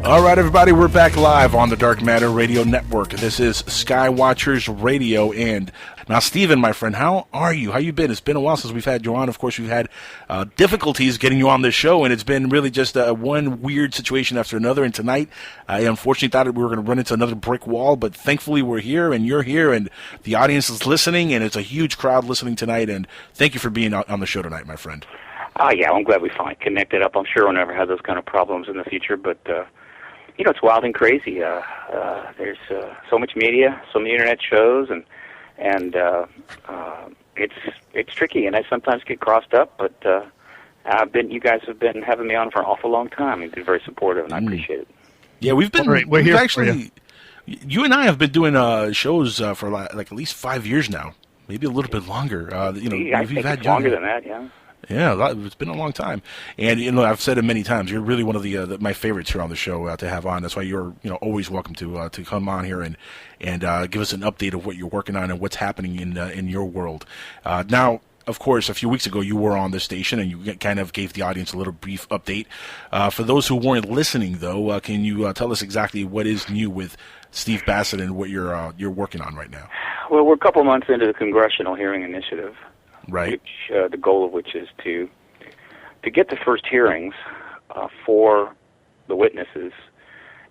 All right, everybody, we're back live on the Dark Matter Radio Network. This is Skywatchers Radio, and now, Stephen, my friend, how are you? How you been? It's been a while since we've had you on. Of course, we've had difficulties getting you on this show, and it's been really just one weird situation after another. And tonight, I unfortunately thought we were going to run into another brick wall, but thankfully we're here, and you're here, and the audience is listening, and it's a huge crowd listening tonight. And thank you for being on the show tonight, my friend. Yeah, I'm glad we finally connected up. I'm sure we'll never have those kind of problems in the future, but it's wild and crazy. There's so much media, so many internet shows, and it's tricky, and I sometimes get crossed up. But you guys have been having me on for an awful long time. You've been very supportive, and I appreciate it. Yeah, we've been. We're here actually. You and I have been doing shows for like at least 5 years now, maybe a little bit longer. I think it's longer than that. Yeah. Yeah, it's been a long time, and I've said it many times. You're really one of my favorites here on the show to have on. That's why you're always welcome to come on here and give us an update of what you're working on and what's happening in your world. Now, of course, a few weeks ago you were on the station and you kind of gave the audience a little brief update. For those who weren't listening, though, can you tell us exactly what is new with Steve Bassett and what you're working on right now? Well, we're a couple months into the Congressional Hearing Initiative. Right. Which the goal of which is to get the first hearings for the witnesses,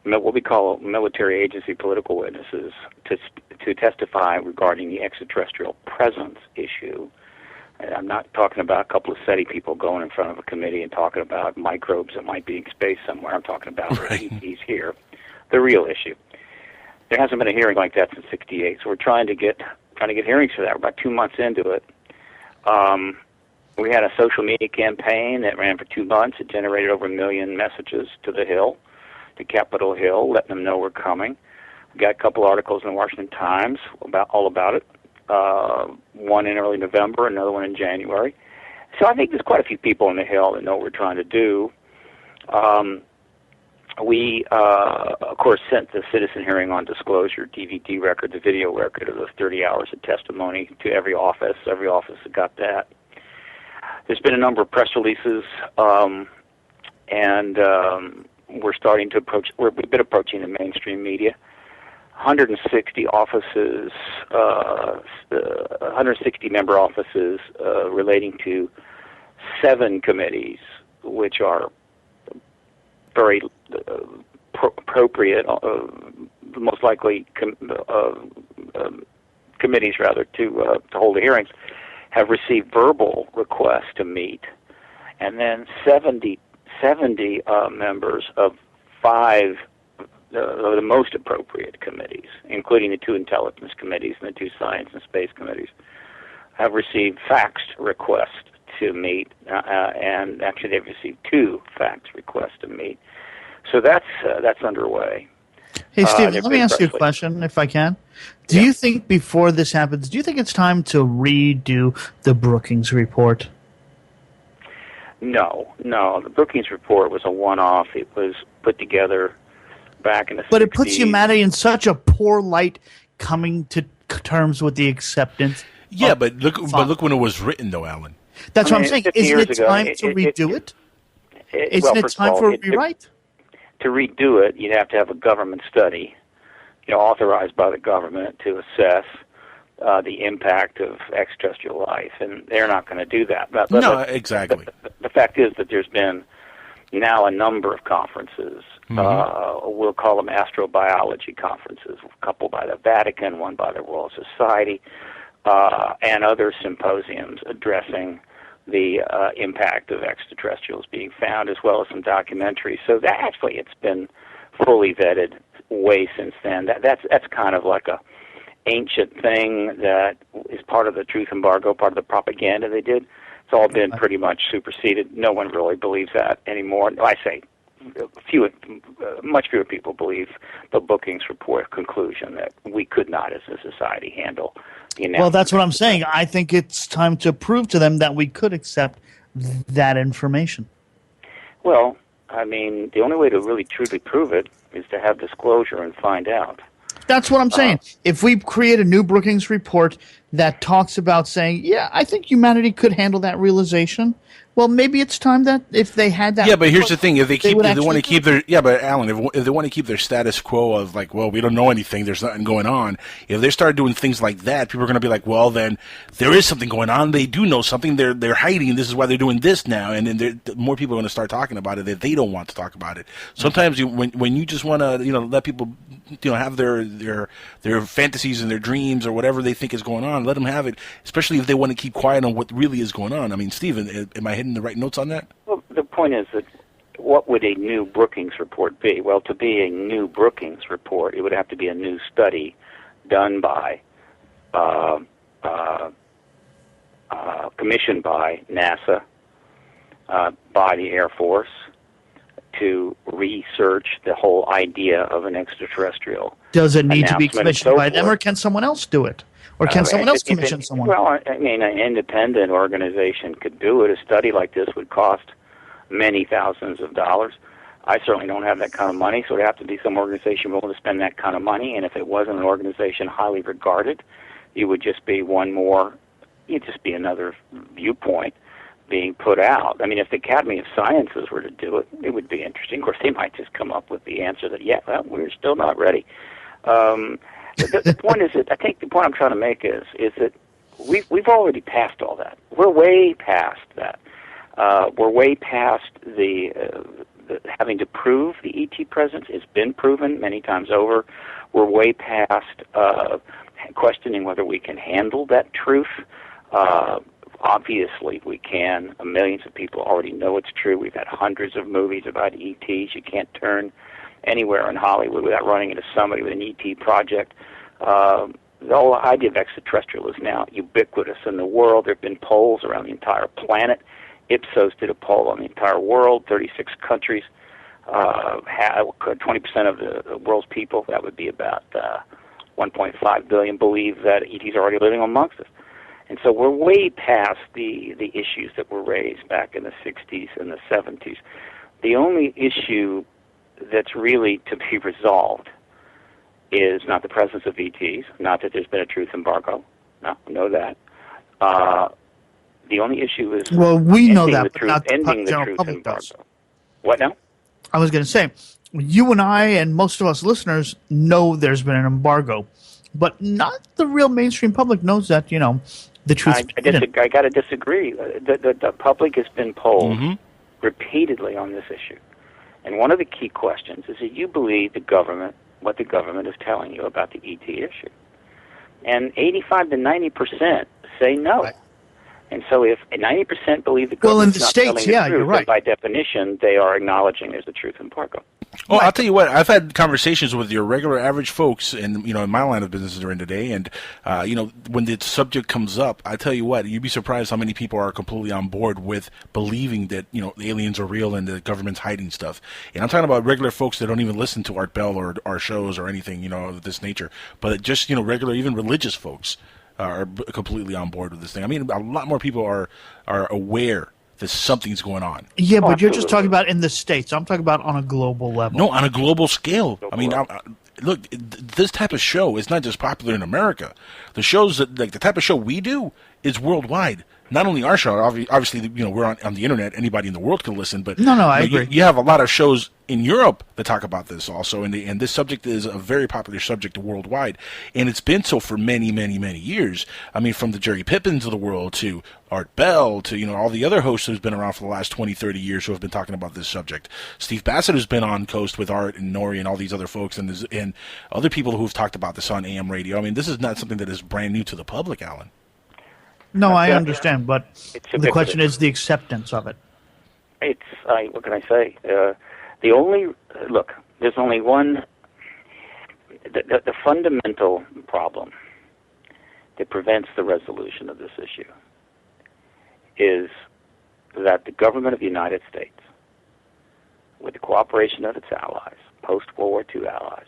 what we call military agency political witnesses, to testify regarding the extraterrestrial presence issue. And I'm not talking about a couple of SETI people going in front of a committee and talking about microbes that might be in space somewhere. I'm talking about ETs here, the real issue. There hasn't been a hearing like that since '68, so we're trying to get hearings for that. We're about 2 months into it. We had a social media campaign that ran for 2 months. It generated over 1 million messages to the Hill, to Capitol Hill, letting them know we're coming. We got a couple articles in the Washington Times all about it. One in early November, another one in January. So I think there's quite a few people on the Hill that know what we're trying to do. We, of course, sent the citizen hearing on disclosure DVD record, the video record of the 30 hours of testimony to every office. Every office that got that. There's been a number of press releases, and we're starting to approach. We've been approaching the mainstream media. 160 offices, 160 member offices relating to 7 committees, which are very appropriate, most likely committees rather to hold the hearings, have received verbal requests to meet, and then 70 members of 5 of the most appropriate committees, including the 2 intelligence committees and the 2 science and space committees, have received faxed requests to meet, and actually they've received 2 fax requests to meet. So that's underway. Hey, Steve, let me ask you a question, if I can. Do you think before this happens, do you think it's time to redo the Brookings report? No. The Brookings report was a one-off. It was put together back in the 60s. But it puts humanity in such a poor light coming to terms with the acceptance. Yeah, but look when it was written, though, Alan. That's what I'm saying. Isn't it time to redo it? Isn't it time for a rewrite? To redo it, you'd have to have a government study, authorized by the government to assess the impact of extraterrestrial life, and they're not going to do that. No, exactly. The fact is that there's been now a number of conferences. We'll call them astrobiology conferences, a couple by the Vatican, one by the Royal Society, and other symposiums addressing the impact of extraterrestrials being found, as well as some documentaries. So that actually it's been fully vetted way since then. That's kind of like a ancient thing that is part of the truth embargo, part of the propaganda they did. It's all been pretty much superseded. No one really believes that anymore. I say much fewer people believe the Brookings report conclusion that we could not, as a society, handle. Well, that's what I'm saying. I think it's time to prove to them that we could accept that information. Well, I mean, the only way to really truly prove it is to have disclosure and find out. That's what I'm saying. If we create a new Brookings report that talks about saying, yeah, I think humanity could handle that realization, Well, maybe it's time that if they had that. Yeah, but here's the thing: if they want to keep their but Alan, if they want to keep their status quo of like, well, we don't know anything, there's nothing going on. If they start doing things like that, people are going to be like, well, then there is something going on. They do know something. They're hiding. This is why they're doing this now, and then more people are going to start talking about it that they don't want to talk about it. Sometimes when you just want to let people have their fantasies and their dreams or whatever they think is going on, let them have it. Especially if they want to keep quiet on what really is going on. I mean, Stephen, am I hitting the right notes on that? Well, the point is that what would a new Brookings report be? Well, to be a new Brookings report, it would have to be a new study done by, commissioned by NASA, by the Air Force, to research the whole idea of an extraterrestrial. Does it need to be commissioned by them, or can someone else do it? Or can someone else commission someone? Well, I mean, an independent organization could do it. A study like this would cost many thousands of dollars. I certainly don't have that kind of money, so it would have to be some organization willing to spend that kind of money. And if it wasn't an organization highly regarded, it would just be another viewpoint being put out. I mean, if the Academy of Sciences were to do it, it would be interesting. Of course, they might just come up with the answer that, we're still not ready. The point is that I think the point I'm trying to make is that we've already passed all that. We're way past that. We're way past the having to prove the ET presence. It's been proven many times over. We're way past questioning whether we can handle that truth. Obviously, we can. Millions of people already know it's true. We've had hundreds of movies about ETs. You can't turn anywhere in Hollywood without running into somebody with an ET project. The whole idea of extraterrestrial is now ubiquitous in the world. There have been polls around the entire planet. Ipsos did a poll on the entire world, 36 countries. 20% of the world's people, that would be about 1.5 billion, believe that ETs are already living amongst us. And so we're way past the issues that were raised back in the 60s and the 70s. The only issue that's really to be resolved is not the presence of ETs, not that there's been a truth embargo. No, we know that. The only issue is we know that, but not ending the general truth public embargo. does. What now? I was going to say, you and I and most of us listeners know there's been an embargo, but not the real mainstream public knows that, the truth. I got to disagree. The public has been polled repeatedly on this issue. And one of the key questions is that you believe what the government is telling you about the ET issue. And 85 to 90% say no. Right. And so if 90% believe the government is not telling the truth, you're right. then by definition, they are acknowledging there's a truth embargo. Well, I'll tell you what. I've had conversations with your regular average folks, and in my line of business they're in today. And when the subject comes up, I tell you what, you'd be surprised how many people are completely on board with believing that the aliens are real and the government's hiding stuff. And I'm talking about regular folks that don't even listen to Art Bell or our shows or anything of this nature, but just regular, even religious folks are completely on board with this thing. I mean, a lot more people are aware that something's going on. Yeah, but you're just talking about in the States. I'm talking about on a global level. No, on a global scale. I mean, look, this type of show is not just popular in America. The shows that, the type of show we do is worldwide. Not only our show, obviously, we're on the internet. Anybody in the world can listen. But I agree. You have a lot of shows in Europe that talk about this also, and this subject is a very popular subject worldwide, and it's been so for many, many, many years. I mean, from the Jerry Pippins of the world to Art Bell to all the other hosts who've been around for the last 20, 30 years who have been talking about this subject. Steve Bassett has been on Coast with Art and Nori and all these other folks, and other people who've talked about this on AM radio. I mean, this is not something that is brand new to the public, Alan. No, I understand, but the question is the acceptance of it. What can I say? There's only one. The fundamental problem that prevents the resolution of this issue is that the government of the United States, with the cooperation of its allies, post-World War II allies,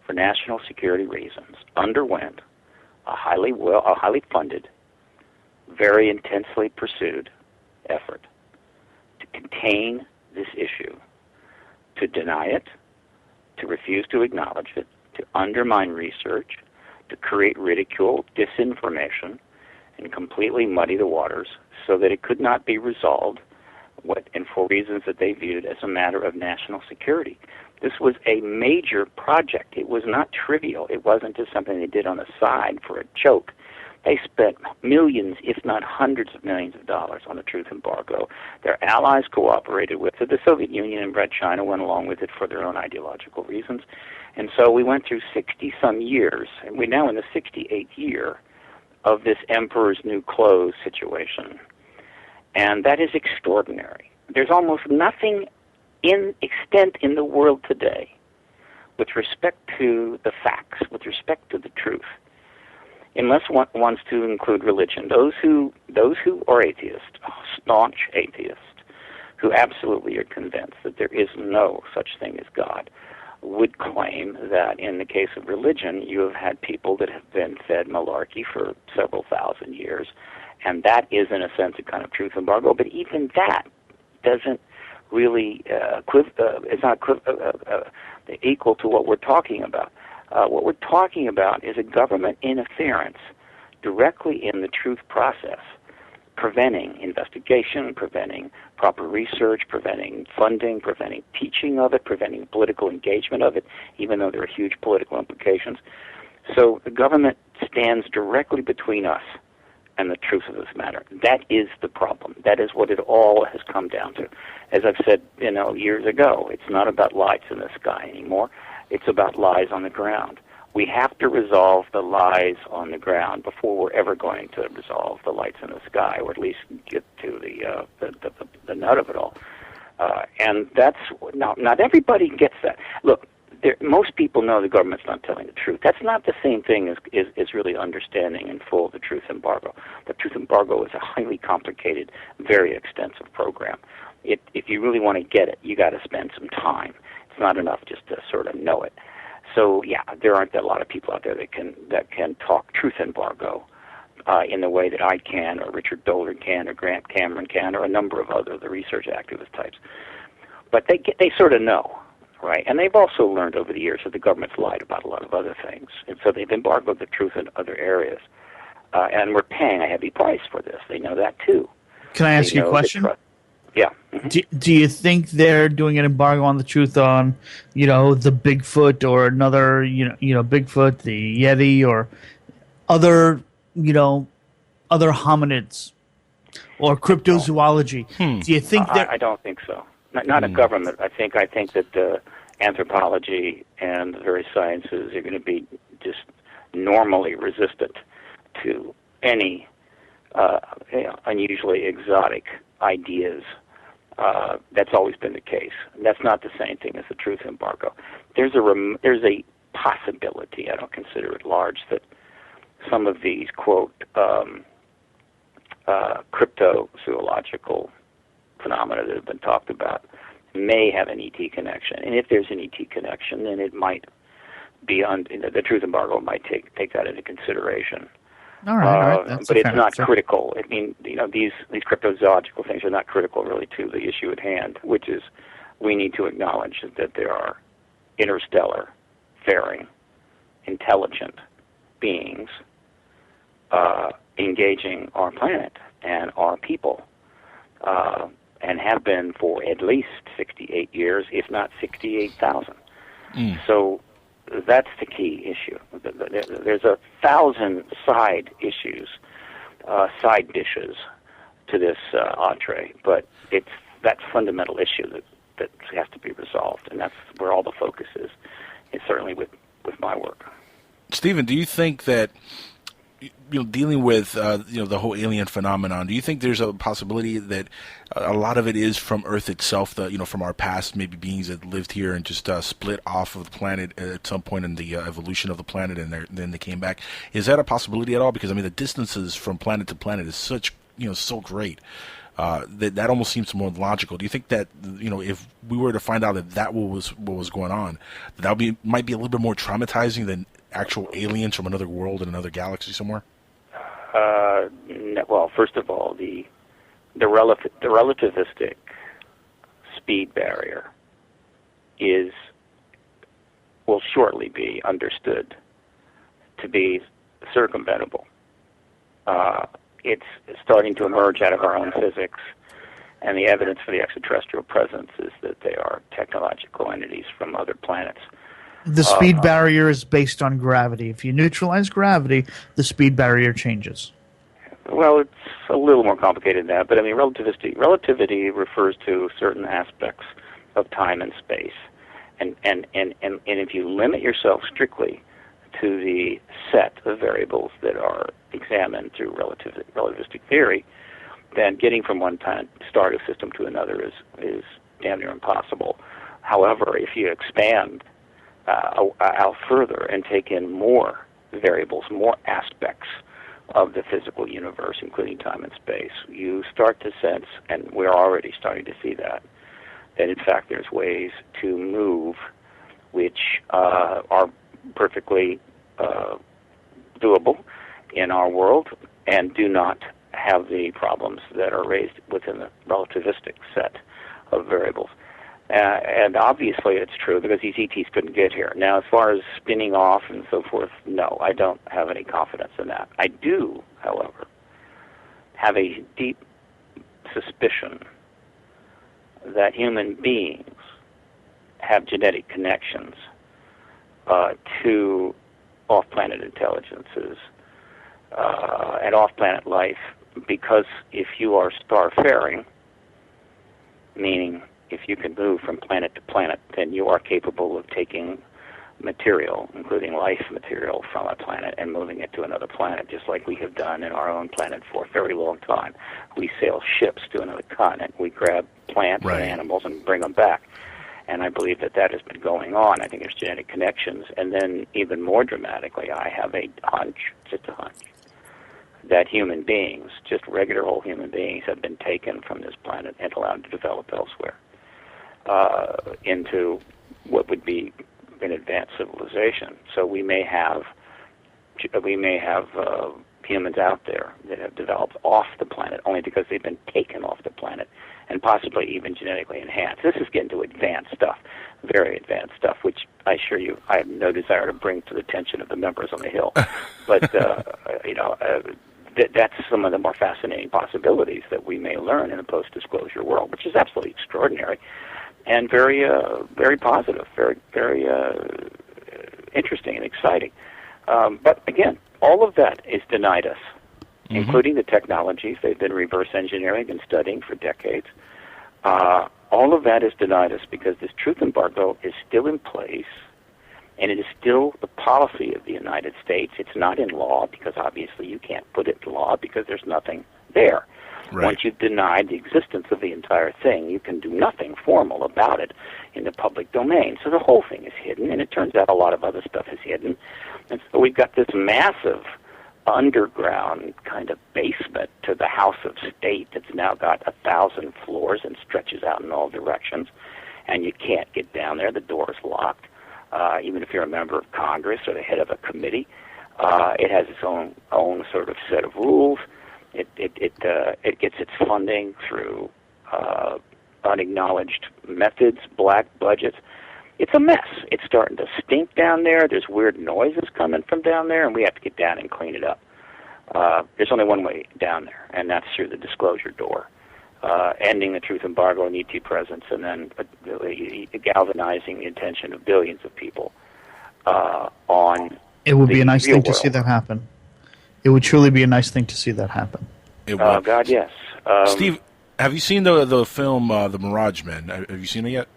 for national security reasons, underwent a highly funded, very intensely pursued effort to contain this issue, to deny it, to refuse to acknowledge it, to undermine research, to create ridicule, disinformation, and completely muddy the waters so that it could not be resolved, and for reasons that they viewed as a matter of national security. This was a major project. It was not trivial. It wasn't just something they did on the side for a joke. They spent millions, if not hundreds of millions of dollars on a truth embargo. Their allies cooperated with it. The Soviet Union and Red China went along with it for their own ideological reasons. And so we went through 60-some years, and we're now in the 68th year of this emperor's new clothes situation. And that is extraordinary. There's almost nothing in extent in the world today with respect to the facts, with respect to the truth, unless one wants to include religion. Those who are atheists, staunch atheists, who absolutely are convinced that there is no such thing as God, would claim that in the case of religion, you have had people that have been fed malarkey for several thousand years, and that is, in a sense, a kind of truth embargo. But even that doesn't really it's not equal to what we're talking about. What we're talking about is a government interference directly in the truth process, preventing investigation, preventing proper research, preventing funding, preventing teaching of it, preventing political engagement of it, even though there are huge political implications. So the government stands directly between us and the truth of this matter. That is the problem. That is what it all has come down to. As I've said, years ago, it's not about lights in the sky anymore. It's about lies on the ground. We have to resolve the lies on the ground before we're ever going to resolve the lights in the sky, or at least get to the nut of it all. And that's not everybody gets that. Look, most people know the government's not telling the truth. That's not the same thing as really understanding in full the truth embargo. The truth embargo is a highly complicated, very extensive program. If you really want to get it, you got to spend some time. It's not enough just to sort of know it. So yeah, there aren't a lot of people out there that can talk truth embargo in the way that I can, or Richard Dolan can, or Grant Cameron can, or a number of other the research activist types. But they sort of know. Right, and they've also learned over the years that the government's lied about a lot of other things, and so they've embargoed the truth in other areas, and we're paying a heavy price for this. They know that too. Can I ask you a question? Yeah. Mm-hmm. Do you think they're doing an embargo on the truth on, the Bigfoot or another, Bigfoot, the Yeti, or other, other hominids, or cryptozoology? Do you think that? I don't think so. Not a government. I think that anthropology and the various sciences are going to be just normally resistant to any unusually exotic ideas. That's always been the case. That's not the same thing as the truth embargo. There's a possibility, I don't consider it large, that some of these, quote, cryptozoological phenomena that have been talked about may have an ET connection. And if there's an ET connection, then it might be the truth embargo might take that into consideration. All right. But it's not critical. I mean, these cryptozoological things are not critical really to the issue at hand, which is we need to acknowledge that there are interstellar, faring, intelligent beings engaging our planet and our people, and have been for at least 68 years, if not 68,000. So that's the key issue. There's 1,000 side issues, side dishes to this entree, but it's that fundamental issue that has to be resolved, and that's where all the focus is. It's certainly with my work. Stephen, do you think that dealing with the whole alien phenomenon, do you think there's a possibility that a lot of it is from Earth itself, from our past, maybe beings that lived here and just split off of the planet at some point in the evolution of the planet, and then they came back? Is that a possibility at all? Because the distances from planet to planet is such so great that almost seems more logical. Do you think that if we were to find out that what was going on, that might be a little bit more traumatizing than actual aliens from another world in another galaxy somewhere? Well, first of all, the relativistic speed barrier will shortly be understood to be circumventable. it's starting to emerge out of our own physics, and the evidence for the extraterrestrial presence is that they are technological entities from other planets. The speed barrier is based on gravity. If you neutralize gravity, the speed barrier changes. Well, it's a little more complicated than that, but I mean, relativity refers to certain aspects of time and space, and if you limit yourself strictly to the set of variables that are examined through relativistic theory, then getting from one star system to another is damn near impossible. However, if you expand out further and take in more variables, more aspects of the physical universe, including time and space, you start to sense, and we're already starting to see that in fact there's ways to move which are perfectly doable in our world and do not have the problems that are raised within the relativistic set of variables. And obviously it's true because these ETs couldn't get here. Now, as far as spinning off and so forth, no, I don't have any confidence in that. I do, however, have a deep suspicion that human beings have genetic connections to off-planet intelligences and off-planet life, because if you are starfaring, meaning if you can move from planet to planet, then you are capable of taking material, including life material, from a planet and moving it to another planet, just like we have done in our own planet for a very long time. We sail ships to another continent. We grab plants and animals and bring them back. And I believe that has been going on. I think there's genetic connections. And then even more dramatically, I have a hunch, just a hunch, that human beings, just regular old human beings, have been taken from this planet and allowed to develop elsewhere into what would be an advanced civilization. So we may have humans out there that have developed off the planet only because they've been taken off the planet and possibly even genetically enhanced. This is getting to advanced stuff, very advanced stuff, which I assure you I have no desire to bring to the attention of the members on the Hill. But, that's some of the more fascinating possibilities that we may learn in a post-disclosure world, which is absolutely extraordinary and very, very positive, very, very interesting and exciting. But again, all of that is denied us, including the technologies they've been reverse engineering and studying for decades. All of that is denied us because this truth embargo is still in place, and it is still the policy of the United States. It's not in law because obviously you can't put it in law because there's nothing there. Right. Once you've denied the existence of the entire thing, you can do nothing formal about it in the public domain. So the whole thing is hidden, and it turns out a lot of other stuff is hidden. And so we've got this massive underground kind of basement to the House of State that's now got 1,000 floors and stretches out in all directions, and you can't get down there. The door is locked. Even if you're a member of Congress or the head of a committee, it has its own sort of set of rules. It gets its funding through unacknowledged methods, black budgets. It's a mess. It's starting to stink down there. There's weird noises coming from down there, and we have to get down and clean it up. There's only one way down there, and that's through the disclosure door, ending the truth embargo and ET presence, and then galvanizing the attention of billions of people on. It would be a nice thing to see that happen. It would truly be a nice thing to see that happen. God, yes. Steve, have you seen the film The Mirage Men? Have you seen it yet?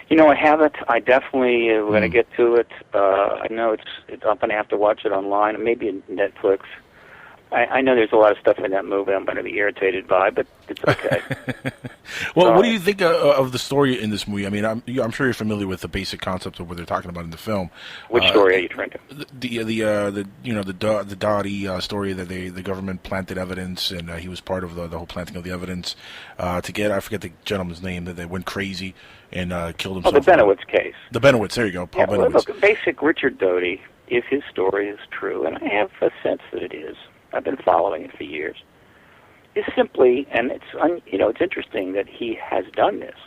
You know, I haven't. I definitely, when I get to it, I know I'm going to have to watch it online, maybe in Netflix. I know there's a lot of stuff in that movie I'm going to be irritated by, but it's okay. Well, what do you think of the story in this movie? I mean, I'm sure you're familiar with the basic concept of what they're talking about in the film. Which story are you trying to? The Dottie story that the government planted evidence, and he was part of the whole planting of the evidence to get, I forget the gentleman's name, that they went crazy and killed himself. Oh, the Benowitz case. The Benowitz, there you go, Paul Benowitz. Well, look, basic Richard Doty, if his story is true, and I have a sense that it is, I've been following it for years, is simply, and it's interesting that he has done this,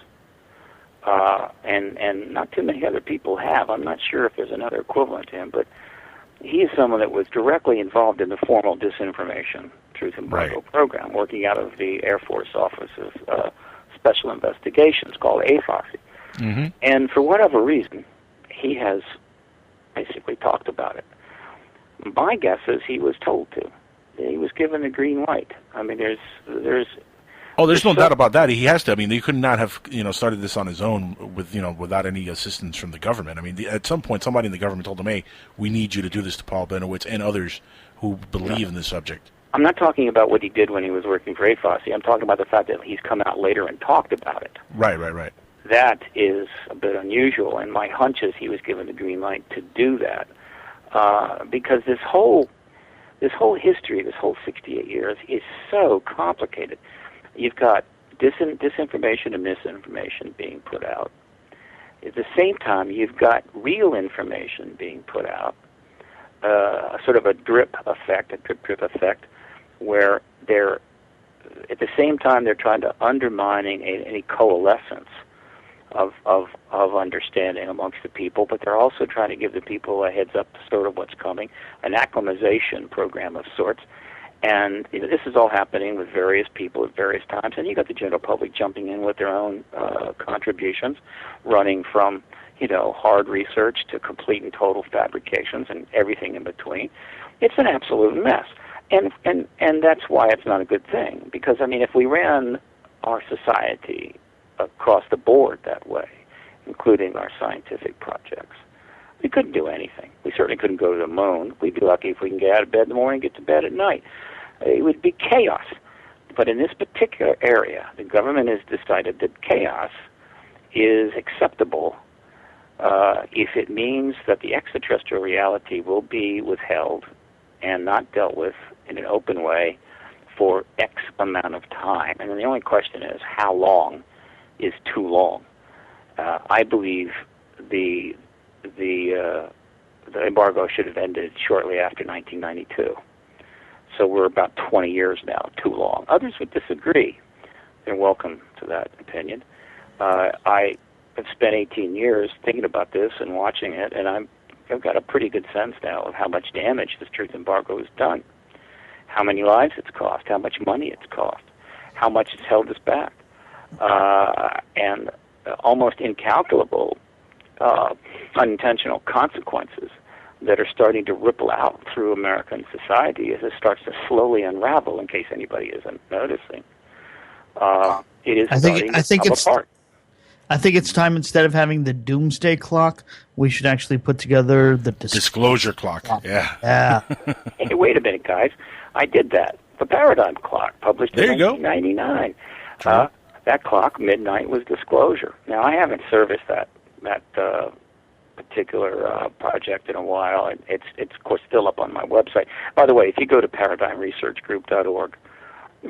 and not too many other people have. I'm not sure if there's another equivalent to him, but he is someone that was directly involved in the formal disinformation truth embargo program, working out of the Air Force Office of Special Investigations, called advocacy. Mm-hmm. And for whatever reason, he has basically talked about it. My guess is he was told to. He was given the green light. I mean, there's no doubt about that. He has to. I mean, he could not have, started this on his own with, without any assistance from the government. I mean, at some point, somebody in the government told him, "Hey, we need you to do this to Paul Benowitz and others who believe in this subject." I'm not talking about what he did when he was working for AFOSI. I'm talking about the fact that he's come out later and talked about it. Right. That is a bit unusual, and my hunch is he was given the green light to do that, because this whole history, this whole 68 years, is so complicated. You've got disinformation and misinformation being put out. At the same time, you've got real information being put out, sort of a drip drip effect, where they're, at the same time, they're trying to undermining any coalescence of understanding amongst the people, but they're also trying to give the people a heads up to sort of what's coming, an acclimatization program of sorts. And this is all happening with various people at various times, and you got the general public jumping in with their own contributions, running from hard research to complete and total fabrications and everything in between. It's an absolute mess, and that's why it's not a good thing. Because I mean, if we ran our society across the board that way, including our scientific projects, we couldn't do anything. We certainly couldn't go to the moon. We'd be lucky if we can get out of bed in the morning and get to bed at night. It would be chaos. But in this particular area, the government has decided that chaos is acceptable if it means that the extraterrestrial reality will be withheld and not dealt with in an open way for X amount of time. And then the only question is, how long is too long? I believe the embargo should have ended shortly after 1992. So we're about 20 years now, too long. Others would disagree. They're welcome to that opinion. I have spent 18 years thinking about this and watching it, and I've got a pretty good sense now of how much damage this truth embargo has done, how many lives it's cost, how much money it's cost, how much it's held us back, and almost incalculable unintentional consequences that are starting to ripple out through American society as it starts to slowly unravel, in case anybody isn't noticing. It is starting to come apart. I think it's time, instead of having the doomsday clock, we should actually put together the disclosure clock. Yeah. Hey, wait a minute, guys. I did that. The paradigm clock, published in 1999. That clock, midnight, was disclosure. Now, I haven't serviced that particular project in a while. It's of course still up on my website. By the way, if you go to paradigmresearchgroup.org,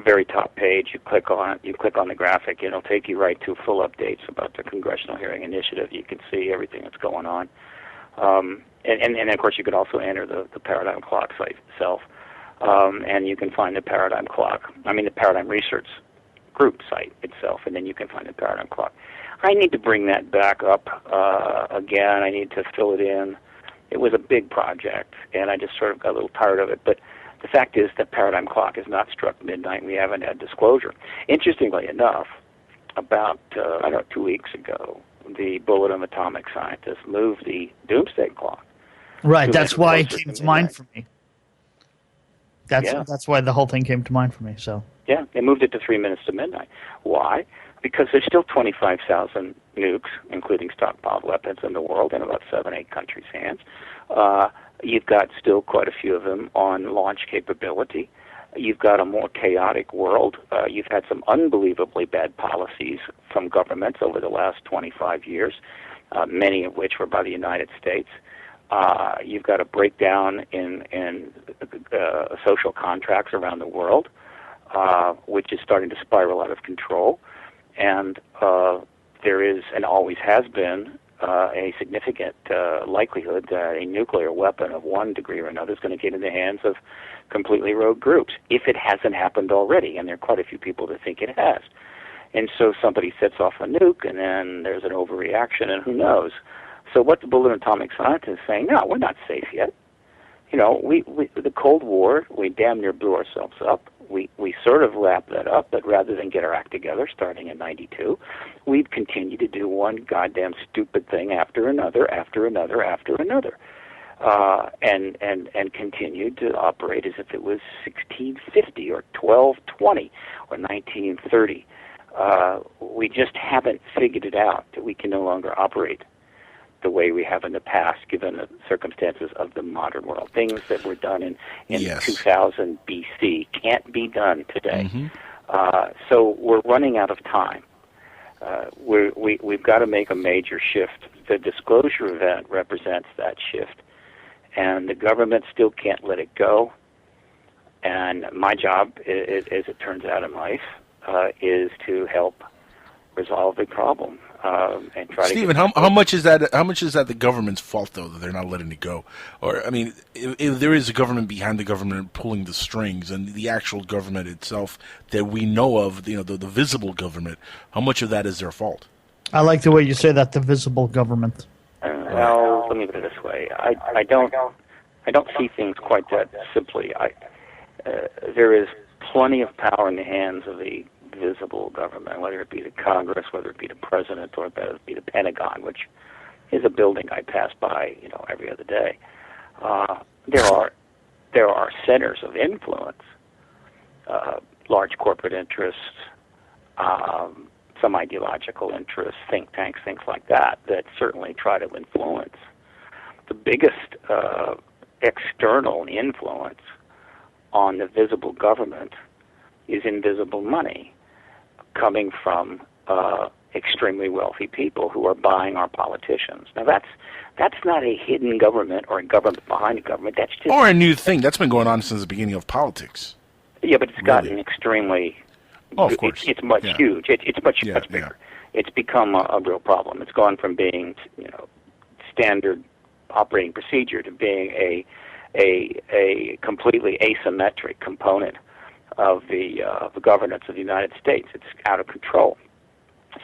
very top page, you click on it, you click on the graphic, it'll take you right to full updates about the Congressional Hearing Initiative. You can see everything that's going on. And of course, you can also enter the Paradigm Clock site itself, and you can find the Paradigm Research Group site itself, and then you can find the Paradigm Clock. I need to bring that back up again. I need to fill it in. It was a big project, and I just sort of got a little tired of it. But the fact is that Paradigm Clock has not struck midnight, and we haven't had disclosure. Interestingly enough, about 2 weeks ago, the Bulletin of Atomic Scientists moved the doomsday clock. Right, that's why it came to mind for me. That's why the whole thing came to mind for me. So yeah, they moved it to 3 minutes to midnight. Why? Because there's still 25,000 nukes, including stockpiled weapons, in the world in about 7-8 countries' hands. You've got still quite a few of them on launch capability. You've got a more chaotic world. You've had some unbelievably bad policies from governments over the last 25 years, many of which were by the United States. You've got a breakdown in social contracts around the world, which is starting to spiral out of control. And there is, and always has been, a significant likelihood that a nuclear weapon of one degree or another is going to get in the hands of completely rogue groups, if it hasn't happened already, and there are quite a few people that think it has. And so somebody sets off a nuke, and then there's an overreaction, and who knows? So what the Bulletin of Atomic Scientists is saying, no, we're not safe yet. the Cold War, we damn near blew ourselves up. We sort of wrapped that up, but rather than get our act together, starting in '92, we've continued to do one goddamn stupid thing after another, after another, after another, and continued to operate as if it was 1650 or 1220 or 1930. We just haven't figured it out that we can no longer operate the way we have in the past, given the circumstances of the modern world. Things that were done in Yes. 2000 BC can't be done today. Mm-hmm. So we're running out of time. We've got to make a major shift. The disclosure event represents that shift, and the government still can't let it go. And my job, as it turns out in life, is to help resolve the problem. And try Stephen, to how much is that? How much is that the government's fault, though, that they're not letting it go? Or, I mean, if there is a government behind the government pulling the strings, and the actual government itself that we know of, the visible government, how much of that is their fault? I like the way you say that, the visible government. Well, let me put it this way: I don't see things quite that simply. There is plenty of power in the hands of the visible government, whether it be the Congress, whether it be the president, or whether it be the Pentagon, which is a building I pass by, every other day. There are centers of influence, large corporate interests, some ideological interests, think tanks, things like that certainly try to influence. The biggest external influence on the visible government is invisible money coming from extremely wealthy people who are buying our politicians. Now that's not a hidden government or a government behind a government. That's just Or a new thing that's been going on since the beginning of politics. Yeah, but it's gotten extremely. Oh, of course. It's much huge. It's much bigger. Yeah. It's become a real problem. It's gone from being standard operating procedure to being a completely asymmetric component of the governance of the United States. It's out of control.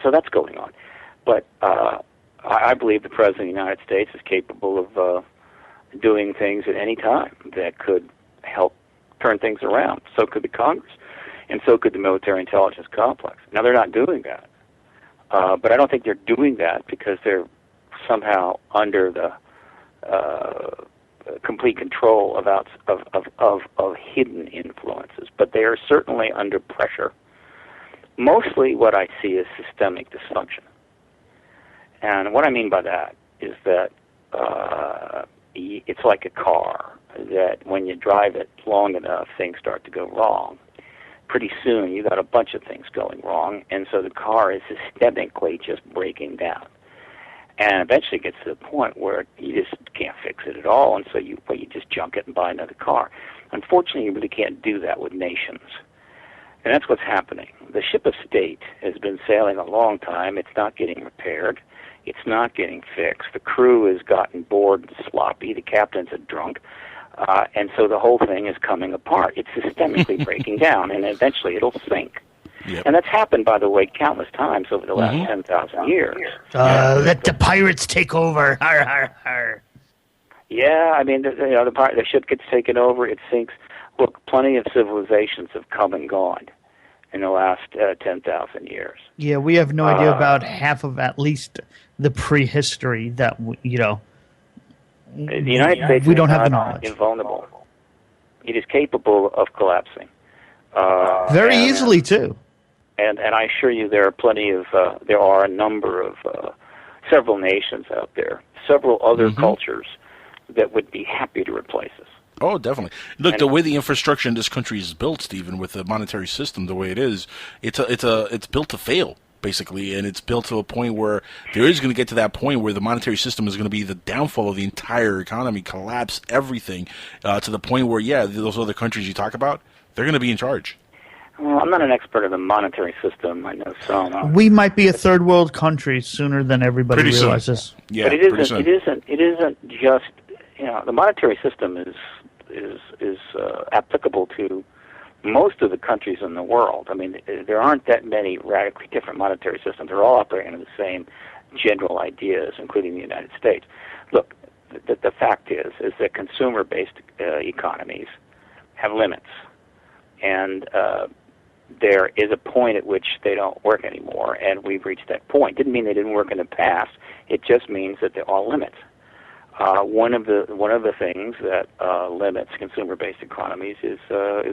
So that's going on. But I believe the President of the United States is capable of doing things at any time that could help turn things around. So could the Congress, and so could the military intelligence complex. Now, they're not doing that. But I don't think they're doing that because they're somehow under the complete control of hidden influences, but they are certainly under pressure. Mostly what I see is systemic dysfunction. And what I mean by that is that it's like a car, that when you drive it long enough, things start to go wrong. Pretty soon, you got a bunch of things going wrong, and so the car is systemically just breaking down. And eventually it gets to the point where you just can't fix it at all, and so you just junk it and buy another car. Unfortunately, you really can't do that with nations. And that's what's happening. The ship of state has been sailing a long time. It's not getting repaired. It's not getting fixed. The crew has gotten bored and sloppy. The captain's a drunk. And so the whole thing is coming apart. It's systemically breaking down, and eventually it'll sink. Yep. And that's happened, by the way, countless times over the last 10,000 years. Let the pirates take over. Har, har, har. Yeah, I mean, the ship gets taken over, it sinks. Look, plenty of civilizations have come and gone in the last 10,000 years. Yeah, we have no idea about half of at least the prehistory that, The United States we don't have the not knowledge. invulnerable. It is capable of collapsing. Very easily, too. And I assure you there are a number of, several nations out there, several other cultures that would be happy to replace us. Oh, definitely. Look, the way the infrastructure in this country is built, Stephen, with the monetary system the way it is, it's built to fail, basically, and it's built to a point where there is going to get to that point where the monetary system is going to be the downfall of the entire economy, collapse everything, to the point where, those other countries you talk about, they're going to be in charge. Well, I'm not an expert of the monetary system. I know some. We might be a third world country sooner than everybody Pretty realizes. Soon. Yeah, but it isn't just, the monetary system is applicable to most of the countries in the world. I mean, there aren't that many radically different monetary systems. They're all operating under the same general ideas, including the United States. Look, the fact is that consumer-based economies have limits, and there is a point at which they don't work anymore, and we've reached that point. Didn't mean they didn't work in the past. It just means that there are limits. One of the things that limits consumer-based economies is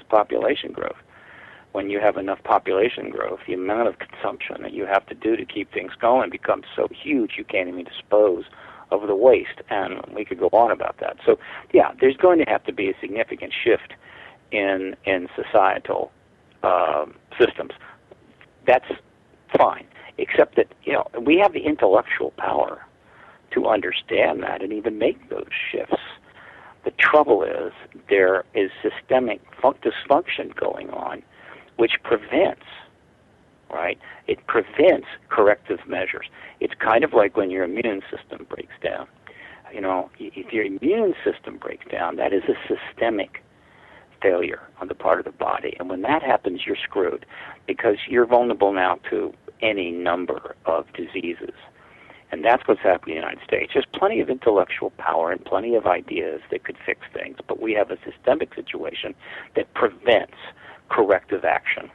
population growth. When you have enough population growth, the amount of consumption that you have to do to keep things going becomes so huge you can't even dispose of the waste, and we could go on about that. So, yeah, there's going to have to be a significant shift in societal systems. That's fine, except that we have the intellectual power to understand that and even make those shifts. The trouble is there is systemic dysfunction going on, which prevents, right? It prevents corrective measures. It's kind of like when your immune system breaks down. If your immune system breaks down, that is a systemic failure on the part of the body. And when that happens, you're screwed, because you're vulnerable now to any number of diseases. And that's what's happening in the United States. There's plenty of intellectual power and plenty of ideas that could fix things, but we have a systemic situation that prevents corrective action.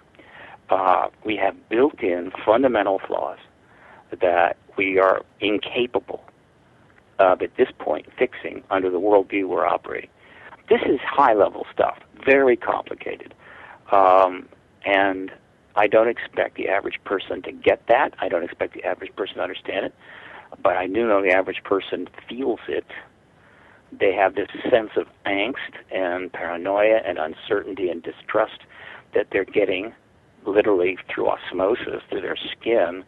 We have built-in fundamental flaws that we are incapable of, at this point, fixing under the worldview we're operating. This is high-level stuff, very complicated, and I don't expect the average person to get that. I don't expect the average person to understand it, but I do know the average person feels it. They have this sense of angst and paranoia and uncertainty and distrust that they're getting literally through osmosis to their skin,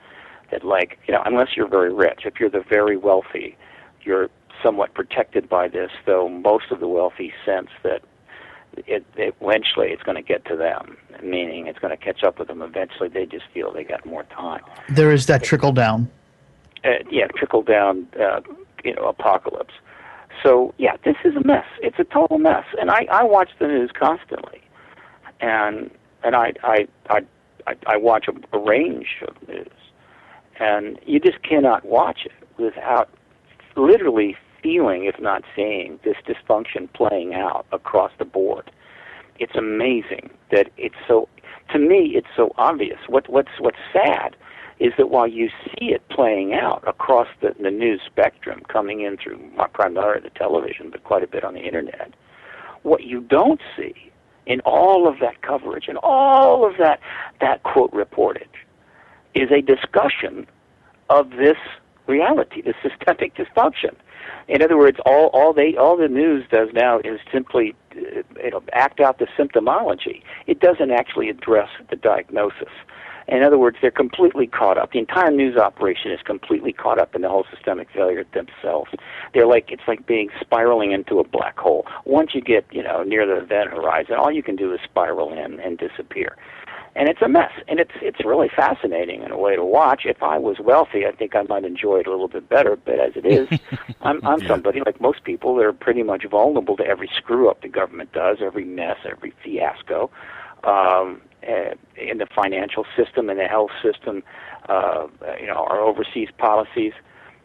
that, like, unless you're very rich, if you're the very wealthy, you're somewhat protected by this, though most of the wealthy sense that eventually it's going to get to them, meaning it's going to catch up with them. Eventually they just feel they got more time. There is that trickle down. Trickle down, apocalypse. So, yeah, this is a mess. It's a total mess. And I watch the news constantly. And I watch a range of news. And you just cannot watch it without literally feeling, if not seeing, this dysfunction playing out across the board. It's amazing that it's so, to me, it's so obvious. What's sad is that while you see it playing out across the news spectrum, coming in through primarily the television, but quite a bit on the internet, what you don't see in all of that coverage and all of that quote reportage is a discussion of this reality, the systemic dysfunction. In other words, all the news does now is simply act out the symptomology. It doesn't actually address the diagnosis. In other words, they're completely caught up. The entire news operation is completely caught up in the whole systemic failure themselves. It's like being spiraling into a black hole. Once you get near the event horizon, all you can do is spiral in and disappear. And it's a mess, and it's really fascinating in a way to watch. If I was wealthy, I think I might enjoy it a little bit better. But as it is, I'm somebody, like most people, that are pretty much vulnerable to every screw-up the government does, every mess, every fiasco, in the financial system, in the health system, our overseas policies.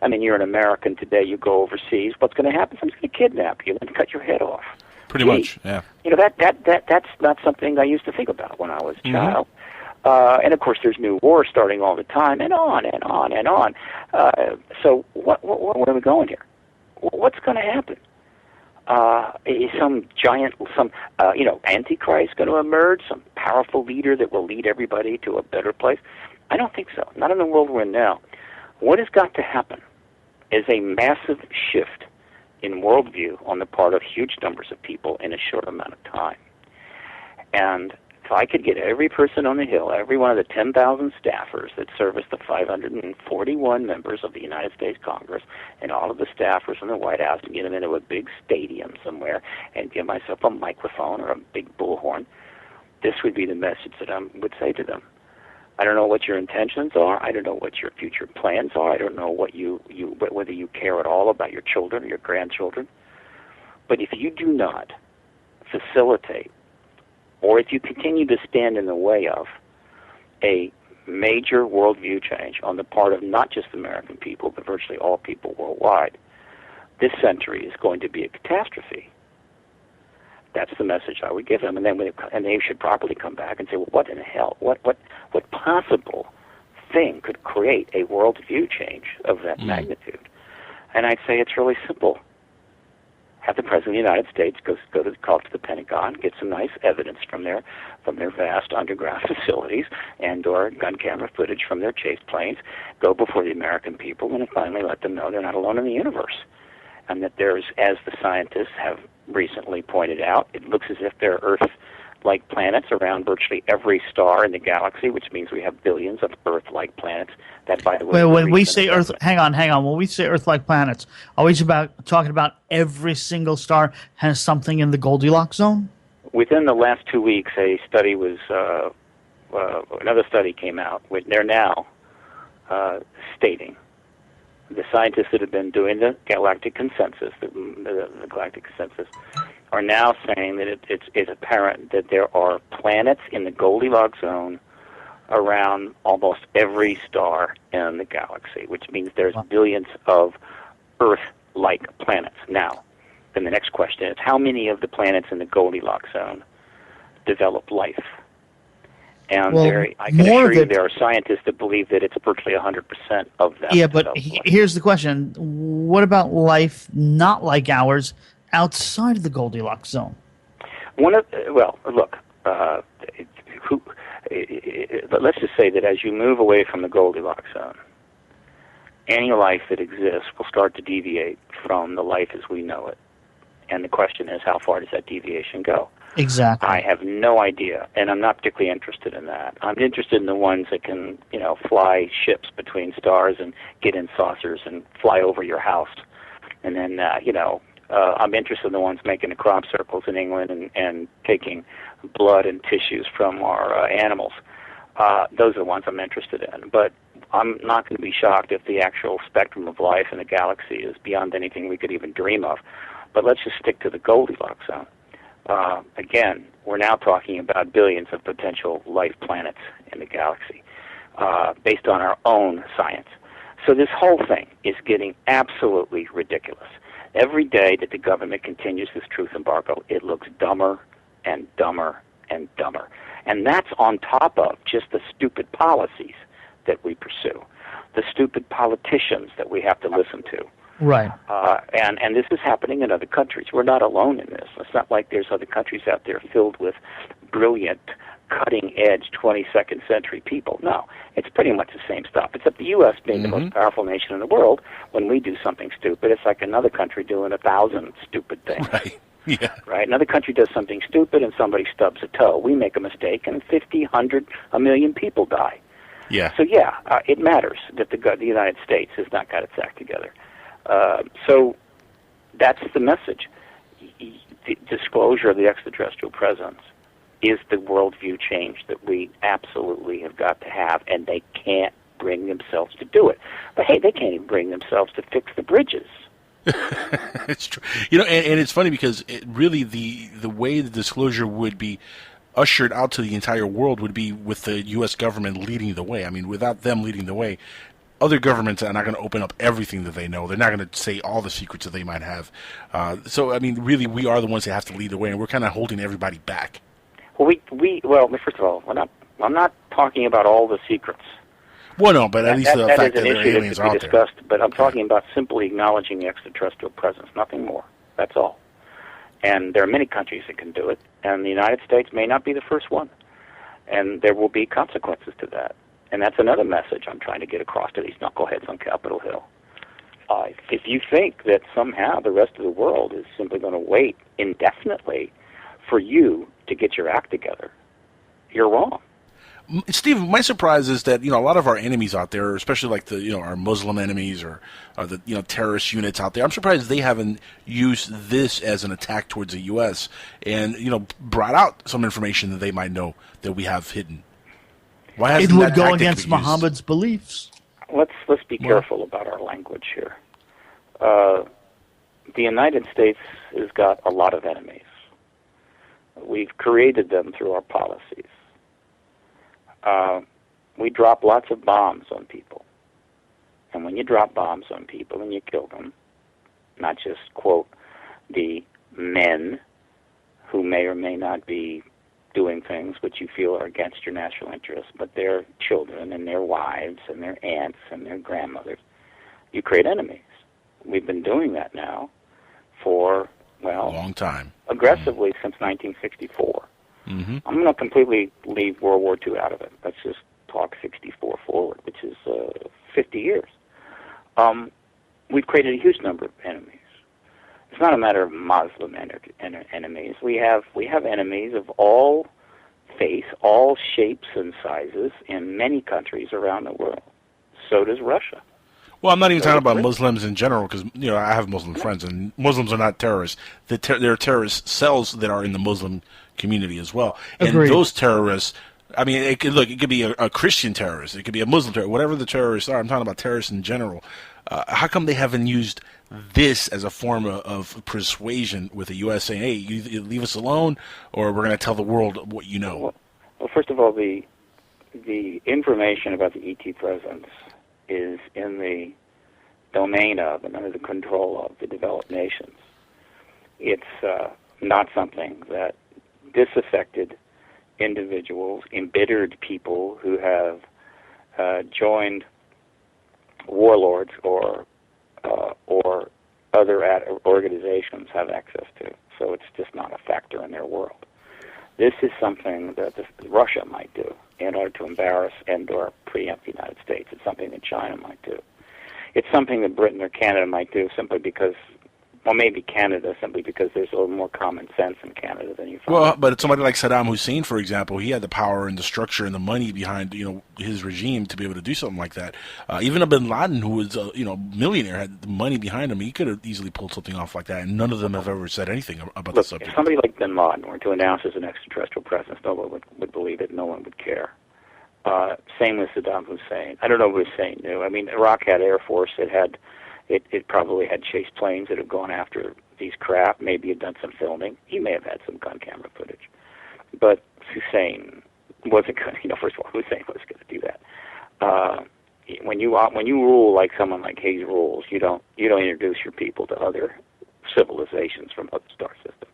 I mean, you're an American today, you go overseas, what's going to happen? Someone's going to kidnap you and cut your head off. Pretty much, yeah. That's not something I used to think about when I was a child. And of course, there's new wars starting all the time, and on and on and on. So where are we going here? What's going to happen? Is some giant, Antichrist going to emerge? Some powerful leader that will lead everybody to a better place? I don't think so. Not in the world we're in now. What has got to happen is a massive shift in worldview on the part of huge numbers of people in a short amount of time. And if I could get every person on the Hill, every one of the 10,000 staffers that service the 541 members of the United States Congress, and all of the staffers in the White House, and get them into a big stadium somewhere, and give myself a microphone or a big bullhorn, this would be the message that I would say to them. I don't know what your intentions are. I don't know what your future plans are. I don't know whether you care at all about your children or your grandchildren. But if you do not facilitate, or if you continue to stand in the way of a major worldview change on the part of not just American people, but virtually all people worldwide, this century is going to be a catastrophe. That's the message I would give them, and then they should properly come back and say, well, what in the hell? What possible thing could create a worldview change of that magnitude? And I'd say it's really simple. Have the President of the United States go to the Pentagon, get some nice evidence from their vast underground facilities and/or gun camera footage from their chase planes, go before the American people, and finally let them know they're not alone in the universe, and that there's, as the scientists have recently pointed out, it looks as if there are Earth-like planets around virtually every star in the galaxy, which means we have billions of Earth-like planets. That, by the way, well, when we say Earth, hang on. When we say Earth-like planets, are we talking about every single star has something in the Goldilocks zone? Within the last 2 weeks, a study was another study came out. They're now stating, the scientists that have been doing the galactic consensus, the galactic consensus, are now saying that it's apparent that there are planets in the Goldilocks zone around almost every star in the galaxy, which means there's billions of Earth-like planets. Now, then the next question is, how many of the planets in the Goldilocks zone develop life? And I can assure you there are scientists that believe that it's virtually 100% of them. Yeah, but here's the question. What about life not like ours outside of the Goldilocks zone? Let's just say that as you move away from the Goldilocks zone, any life that exists will start to deviate from the life as we know it. And the question is, how far does that deviation go? Exactly. I have no idea, and I'm not particularly interested in that. I'm interested in the ones that can, fly ships between stars and get in saucers and fly over your house. And then, I'm interested in the ones making the crop circles in England and taking blood and tissues from our animals. Those are the ones I'm interested in. But I'm not going to be shocked if the actual spectrum of life in the galaxy is beyond anything we could even dream of. But let's just stick to the Goldilocks zone. Again, we're now talking about billions of potential life planets in the galaxy based on our own science. So this whole thing is getting absolutely ridiculous. Every day that the government continues this truth embargo, it looks dumber and dumber and dumber. And that's on top of just the stupid policies that we pursue, the stupid politicians that we have to listen to. Right. And this is happening in other countries. We're not alone in this. It's not like there's other countries out there filled with brilliant, cutting-edge 22nd century people. No, it's pretty much the same stuff. Except the U.S. being the most powerful nation in the world, when we do something stupid, it's like another country doing 1,000 stupid things. Right. Yeah. Right? Another country does something stupid and somebody stubs a toe. We make a mistake and 50, 100, a million people die. Yeah. So, it matters that the United States has not got its act together. So that's the message. The disclosure of the extraterrestrial presence is the worldview change that we absolutely have got to have, and they can't bring themselves to do it. But hey, they can't even bring themselves to fix the bridges. It's true. And it's funny because really the way the disclosure would be ushered out to the entire world would be with the U.S. government leading the way. I mean, without them leading the way, other governments are not going to open up everything that they know. They're not going to say all the secrets that they might have. So, I mean, really, we are the ones that have to lead the way, and we're kind of holding everybody back. Well, first of all, I'm not talking about all the secrets. Well, no, but at least the fact that there are aliens out there. But I'm talking about simply acknowledging the extraterrestrial presence, nothing more. That's all. And there are many countries that can do it, and the United States may not be the first one. And there will be consequences to that. And that's another message I'm trying to get across to these knuckleheads on Capitol Hill. If you think that somehow the rest of the world is simply going to wait indefinitely for you to get your act together, you're wrong. Steve, my surprise is that a lot of our enemies out there, especially like our Muslim enemies or the terrorist units out there, I'm surprised they haven't used this as an attack towards the U.S. and brought out some information that they might know that we have hidden. Why hasn't it would that go tactic against been Muhammad's beliefs. Let's be careful about our language here. The United States has got a lot of enemies. We've created them through our policies. We drop lots of bombs on people. And when you drop bombs on people and you kill them, not just, quote, the men who may or may not be doing things which you feel are against your national interests, but their children and their wives and their aunts and their grandmothers. You create enemies. We've been doing that now for, well, a long time, aggressively since 1964. Mm-hmm. I'm going to completely leave World War II out of it. Let's just talk 64 forward, which is 50 years. We've created a huge number of enemies. It's not a matter of Muslim enemies. We have enemies of all faiths, all shapes and sizes in many countries around the world. So does Russia. Well, I'm not even talking about Muslims in general, because I have Muslim friends, and Muslims are not terrorists. There are terrorist cells that are in the Muslim community as well, and Agreed. those terrorists. I mean, it could be a Christian terrorist, it could be a Muslim terrorist, whatever the terrorists are. I'm talking about terrorists in general. How come they haven't used this as a form of persuasion with the U.S. saying, "Hey, you leave us alone, or we're going to tell the world what you know"? Well, first of all, the information about the ET presence is in the domain of and under the control of the developed nations. It's not something that disaffected individuals, embittered people who have joined warlords or other organizations have access to. So it's just not a factor in their world. This is something that Russia might do in order to embarrass and or preempt the United States. It's something that China might do. It's something that Britain or Canada might do simply because, well, maybe Canada, simply because there's a little more common sense in Canada than you find. Well, but somebody like Saddam Hussein, for example, he had the power and the structure and the money behind his regime to be able to do something like that. Even a Bin Laden, who was a millionaire, had the money behind him. He could have easily pulled something off like that, and none of them have ever said anything about the subject. If somebody like Bin Laden were to announce as an extraterrestrial presence, no one would believe it. No one would care. Same with Saddam Hussein. I don't know what Hussein knew. I mean, Iraq had Air Force. It probably had chase planes that have gone after these craft. Maybe had done some filming. He may have had some gun camera footage. But Hussein wasn't going to, first of all, Hussein was going to do that. When you rule like someone like Hayes rules, you don't introduce your people to other civilizations from other star systems.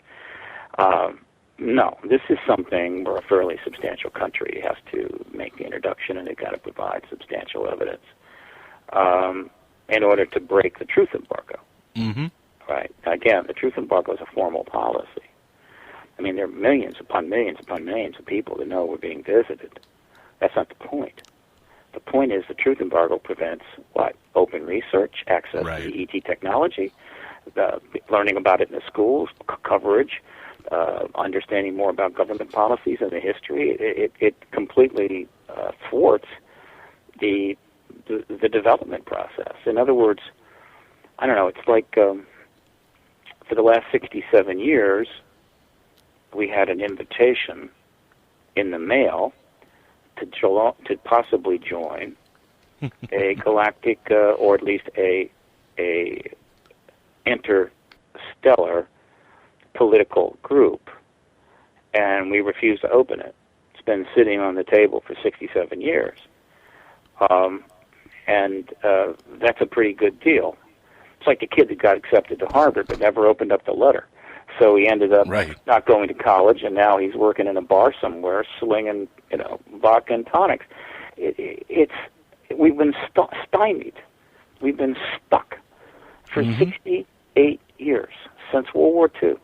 No, this is something where a fairly substantial country has to make the introduction, and they've got to provide substantial evidence in order to break the truth embargo. Mm-hmm. Right. Again, the truth embargo is a formal policy. I mean, there are millions upon millions upon millions of people that know we're being visited. That's not the point. The point is the truth embargo prevents what? Open research, access to the ET technology, learning about it in the schools, coverage, understanding more about government policies and the history. It completely thwarts the development process. In other words, I don't know, it's like for the last 67 years, we had an invitation in the mail to possibly join a galactic or at least a interstellar political group, and we refused to open it. It's been sitting on the table for 67 years. And that's a pretty good deal. It's like the kid that got accepted to Harvard but never opened up the letter. So he ended up not going to college, and now he's working in a bar somewhere, slinging, vodka and tonics. We've been stymied. We've been stuck for 68 years, since World War II.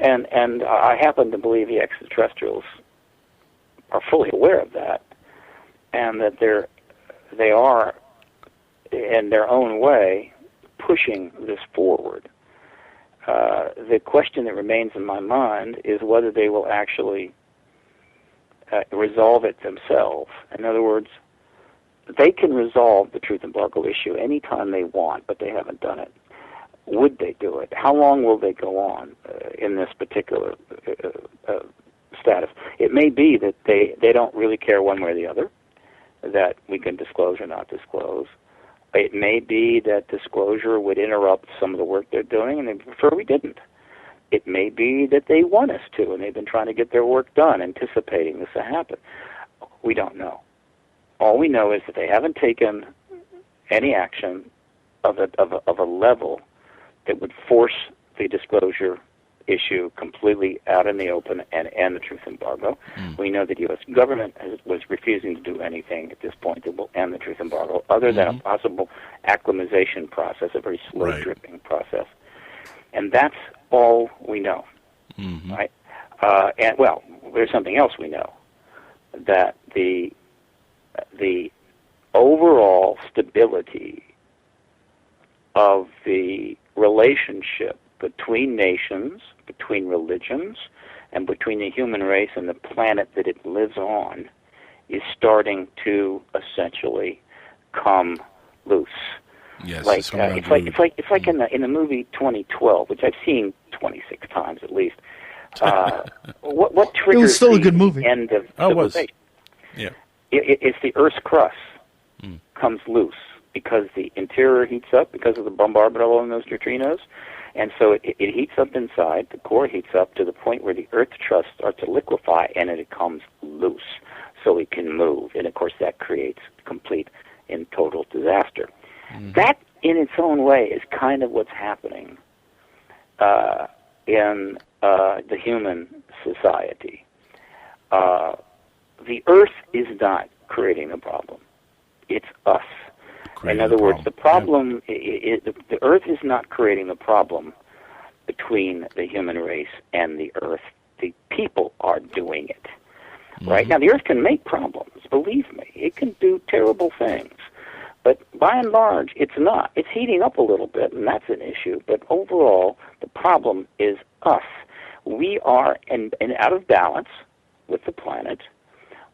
And I happen to believe the extraterrestrials are fully aware of that, and that they are, in their own way, pushing this forward. The question that remains in my mind is whether they will actually resolve it themselves. In other words, they can resolve the truth embargo issue anytime they want, but they haven't done it. Would they do it? How long will they go on in this particular status? It may be that they don't really care one way or the other, that we can disclose or not disclose. It may be that disclosure would interrupt some of the work they're doing, and they prefer we didn't. It may be that they want us to, and they've been trying to get their work done, anticipating this to happen. We don't know. All we know is that they haven't taken any action of a level that would force the disclosure issue completely out in the open and end the truth embargo. We know that the U.S. government was refusing to do anything at this point that will end the truth embargo, other than a possible acclimatization process, a very slow dripping process. And that's all we know, right? And well, there's something else we know, that the overall stability of the relationship between nations, between religions, and between the human race and the planet that it lives on is starting to essentially come loose. Yes, like it's like in the movie 2012, which I've seen 26 times at least. What triggers it was still a good movie. End of civilization? Yeah, it's the Earth's crust comes loose because the interior heats up because of the bombardment of those neutrinos. And so it heats up inside, the core heats up to the point where the Earth's crust starts to liquefy, and it comes loose so it can move. And, of course, that creates complete and total disaster. That, in its own way, is kind of what's happening in the human society. The Earth is not creating the problem. It's us. In other words, the problem, the Earth is not creating the problem between the human race and the Earth. The people are doing it. Right? Now, the Earth can make problems, believe me. It can do terrible things. But by and large, it's not. It's heating up a little bit, and that's an issue. But overall, the problem is us. We are out of balance with the planet.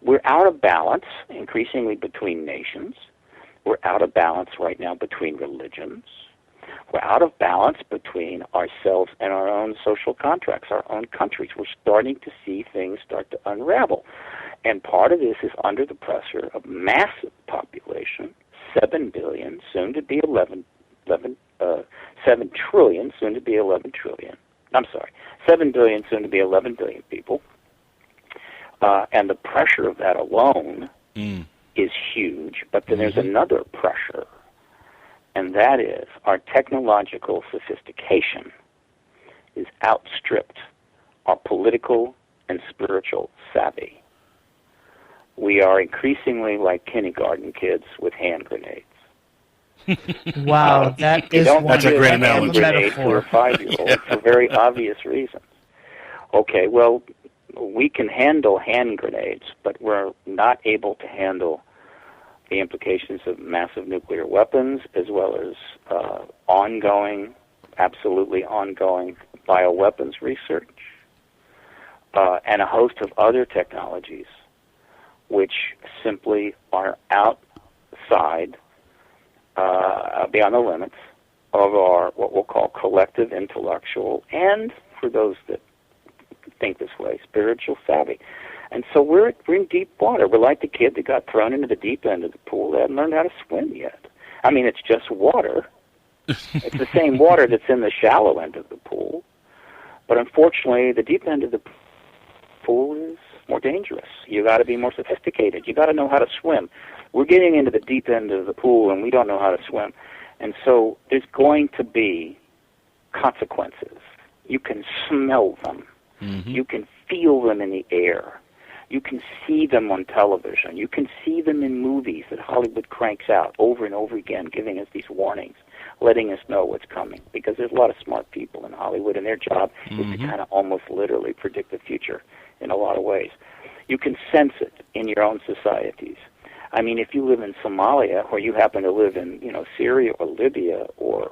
We're out of balance increasingly between nations. We're out of balance right now between religions. We're out of balance between ourselves and our own social contracts, our own countries. We're starting to see things start to unravel. And part of this is under the pressure of massive population, 7 billion, soon to be 7 trillion, soon to be 11 trillion. I'm sorry, 7 billion, soon to be 11 billion people. And the pressure of that alone is huge, but then there's another pressure, and that is our technological sophistication is outstripped our political and spiritual savvy. We are increasingly like kindergarten kids with hand grenades. Wow, that's a great analogy. Grenade for a 5-year-old for very obvious reasons. Okay, well, we can handle hand grenades, but we're not able to handle the implications of massive nuclear weapons, as well as absolutely ongoing bioweapons research, and a host of other technologies which simply are outside, beyond the limits of our, what we'll call collective intellectual, and for those that think this way, spiritual savvy. And so we're in deep water. We're like the kid that got thrown into the deep end of the pool that hadn't learned how to swim yet. I mean, it's just water. It's the same water that's in the shallow end of the pool. But unfortunately, the deep end of the pool is more dangerous. You got to be more sophisticated. You got to know how to swim. We're getting into the deep end of the pool, and we don't know how to swim. And so there's going to be consequences. You can smell them. You can feel them in the air. You can see them on television. You can see them in movies that Hollywood cranks out over and over again, giving us these warnings, letting us know what's coming. Because there's a lot of smart people in Hollywood, and their job is to kind of almost literally predict the future in a lot of ways. You can sense it in your own societies. I mean, if you live in Somalia, or you happen to live in, Syria or Libya or,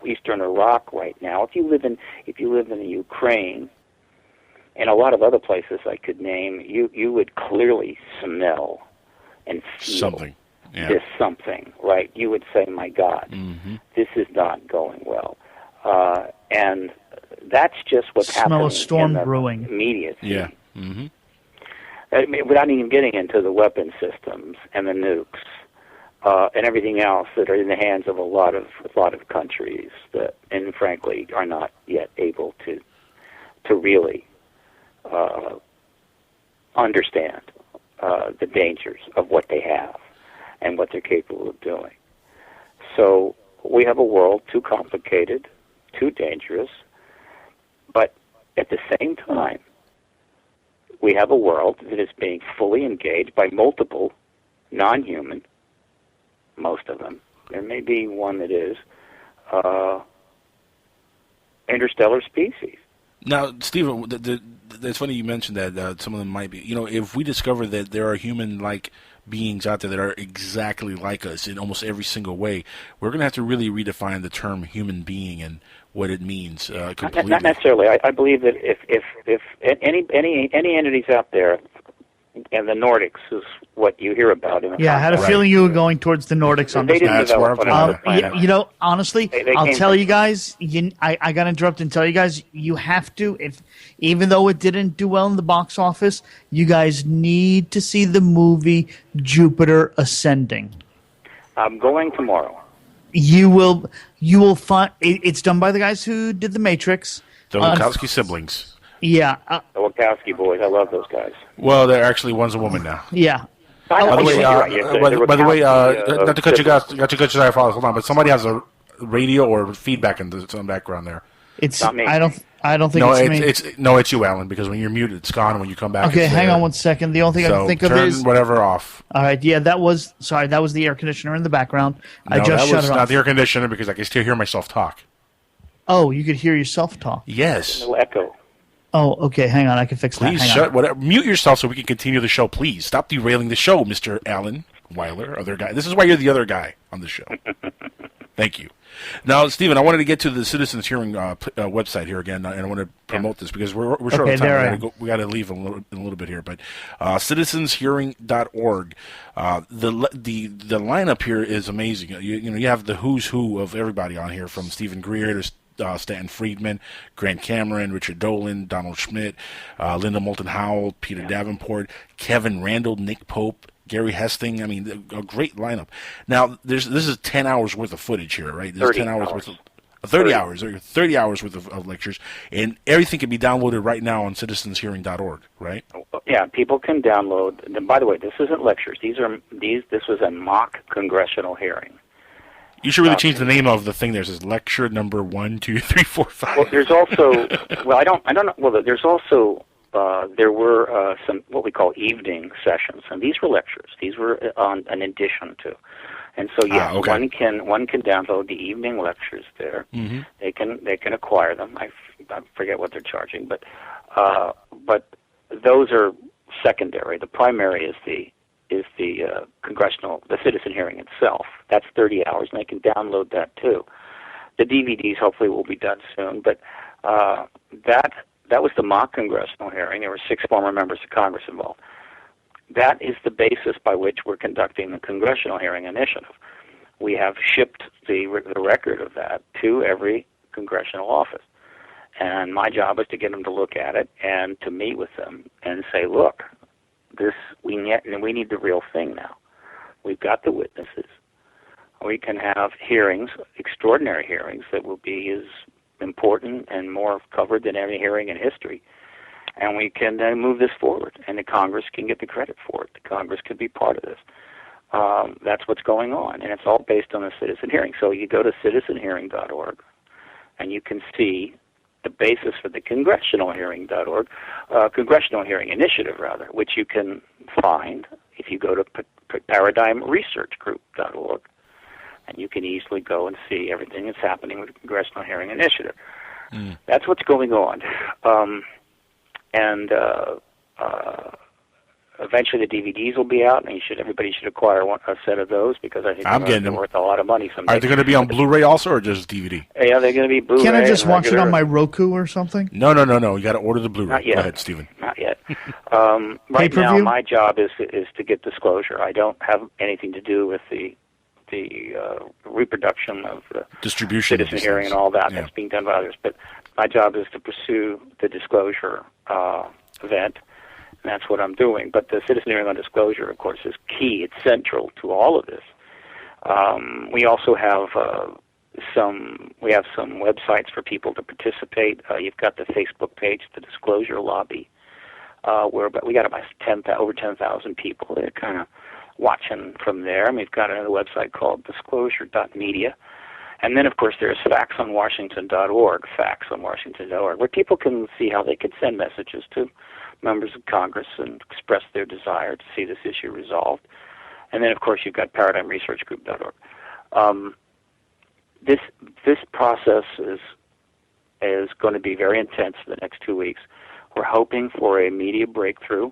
Eastern Iraq right now, if you live in the Ukraine, and a lot of other places I could name, you would clearly smell and feel this something, right? You would say, my God, this is not going well. And that's just what's happening. Smell a storm in the brewing. Immediacy. Yeah. I mean, without even getting into the weapon systems and the nukes and everything else that are in the hands of a lot of countries that, and frankly, are not yet able to really understand the dangers of what they have and what they're capable of doing. So we have a world too complicated, too dangerous, but at the same time, we have a world that is being fully engaged by multiple non-human, most of them. There may be one that is, interstellar species. Now, Stephen, it's funny you mentioned that some of them might be. If we discover that there are human-like beings out there that are exactly like us in almost every single way, we're going to have to really redefine the term human being and what it means completely. Not necessarily. I believe that if any entities out there, and the Nordics is what you hear about. I had a feeling you were going towards the Nordics on they this. Didn't develop on another planet. Honestly, I'll tell you guys. I got to interrupt and tell you guys. You have to, even though it didn't do well in the box office, you guys need to see the movie Jupiter Ascending. I'm going tomorrow. You will find it's done by the guys who did The Matrix. The Wachowski siblings. Yeah. The Wachowski boys. I love those guys. Well, they're actually one's a woman now. Yeah. By the way, not to cut you guys off, hold on, but somebody has a radio or feedback in the background there. It's not me. I don't think it's me. It's you, Alan, because when you're muted, it's gone. When you come back, okay, hang on one second. The only thing I can think of is turn whatever off. All right, yeah, that was the air conditioner in the background. No, I just shut it off. That was not the air conditioner because I can still hear myself talk. Oh, you could hear yourself talk. Yes. A little echo. Oh, okay. Hang on, I can fix that. Please mute yourself so we can continue the show. Please stop derailing the show, Mr. Alan Weiler, other guy. This is why you're the other guy on the show. Thank you. Now, Stephen, I wanted to get to the Citizens Hearing website here again, and I want to promote this because we're short of time. We got to leave in a little bit here, but citizenshearing.org. The lineup here is amazing. You have the who's who of everybody on here, from Stephen Greer to Stanton Friedman, Grant Cameron, Richard Dolan, Donald Schmidt, Linda Moulton Howell, Peter Davenport, Kevin Randall, Nick Pope, Gary Hesting. I mean, a great lineup. Now, this is 10 hours worth of footage here, right? There's 10 hours worth of 30 hours worth of lectures, and everything can be downloaded right now on citizenshearing.org, right? Yeah, people can download. And by the way, this isn't lectures. This was a mock congressional hearing. You should really change the name of the thing. There's this lecture number 1, 2, 3, 4, 5. Well, there's also I don't know. Well, there's also there were some what we call evening sessions, and these were lectures. These were an addition to, and so one can download the evening lectures there. Mm-hmm. They can acquire them. I forget what they're charging, but those are secondary. The primary is the citizen hearing itself. That's 30 hours, and they can download that too. The DVDs hopefully will be done soon, but that was the mock congressional hearing. There were 6 former members of Congress involved. That is the basis by which we're conducting the congressional hearing initiative. We have shipped the record of that to every congressional office, and my job is to get them to look at it and to meet with them and say, look, we need the real thing now. We've got the witnesses. We can have hearings, extraordinary hearings, that will be as important and more covered than any hearing in history. And we can then move this forward, and the Congress can get the credit for it. The Congress can be part of this. That's what's going on, and it's all based on a citizen hearing. So you go to citizenhearing.org, and you can see the basis for the congressional hearing.org, congressional hearing initiative, rather, which you can find if you go to paradigmresearchgroup.org, and you can easily go and see everything that's happening with the congressional hearing initiative. Mm. That's what's going on. Eventually the DVDs will be out, and everybody should acquire a set of those, because I think they're worth a lot to money someday. Are they going to be on Blu-ray also, or just DVD? Yeah, they're going to be Blu-ray. Can't I just watch it on my Roku or something? No. You got to order the Blu-ray. Not yet. Go ahead, Stephen. Not yet. Right now, my job is to get disclosure. I don't have anything to do with the reproduction of the distribution, citizen hearing, and all that. Yeah. That's being done by others. But my job is to pursue the disclosure event. And that's what I'm doing. But the citizen hearing on disclosure, of course, is key. It's central to all of this. We also have some websites for people to participate. You've got the Facebook page, the Disclosure Lobby. we got about over 10,000 people that are kind of watching from there. And we've got another website called disclosure.media. And then, of course, there's factsonwashington.org, factsonwashington.org, where people can see how they could send messages to members of Congress and express their desire to see this issue resolved. And then, of course, you've got paradigmresearchgroup.org. This process is going to be very intense in the next 2 weeks. We're hoping for a media breakthrough.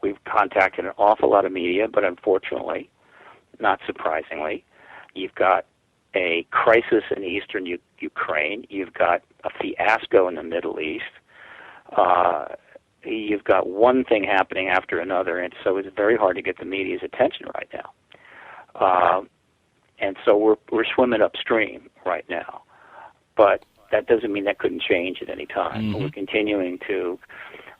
We've contacted an awful lot of media, but unfortunately, not surprisingly, you've got a crisis in eastern Ukraine. You've got a fiasco in the Middle East. You've got one thing happening after another, and so it's very hard to get the media's attention right now. And so we're swimming upstream right now. But that doesn't mean that couldn't change at any time. Mm-hmm. We're continuing to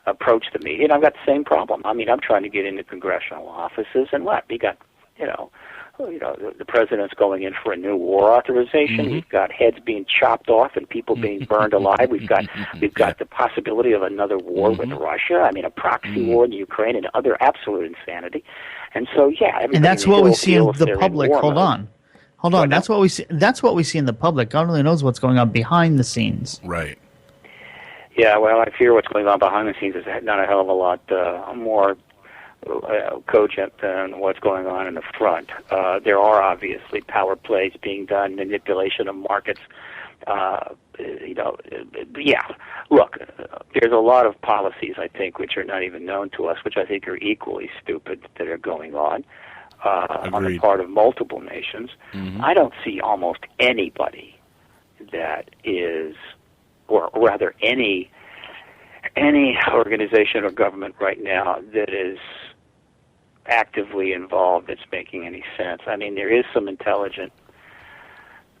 approach the media, and I've got the same problem. I mean, I'm trying to get into congressional offices, and what? We got, the president's going in for a new war authorization. Mm-hmm. We've got heads being chopped off and people being burned alive. We've got the possibility of another war with Russia. I mean, a proxy war in Ukraine and other absolute insanity. And so, and that's what we see in the public. Hold on. That's what we see. That's what we see in the public. God only knows what's going on behind the scenes. Right. Yeah. Well, I fear what's going on behind the scenes is not a hell of a lot more cogent than what's going on in the front. There are obviously power plays being done, manipulation of markets. Look, there's a lot of policies, I think, which are not even known to us, which I think are equally stupid that are going on the part of multiple nations. Mm-hmm. I don't see almost anybody that is, or rather any organization or government right now that is actively involved that's making any sense. I mean, there is some intelligent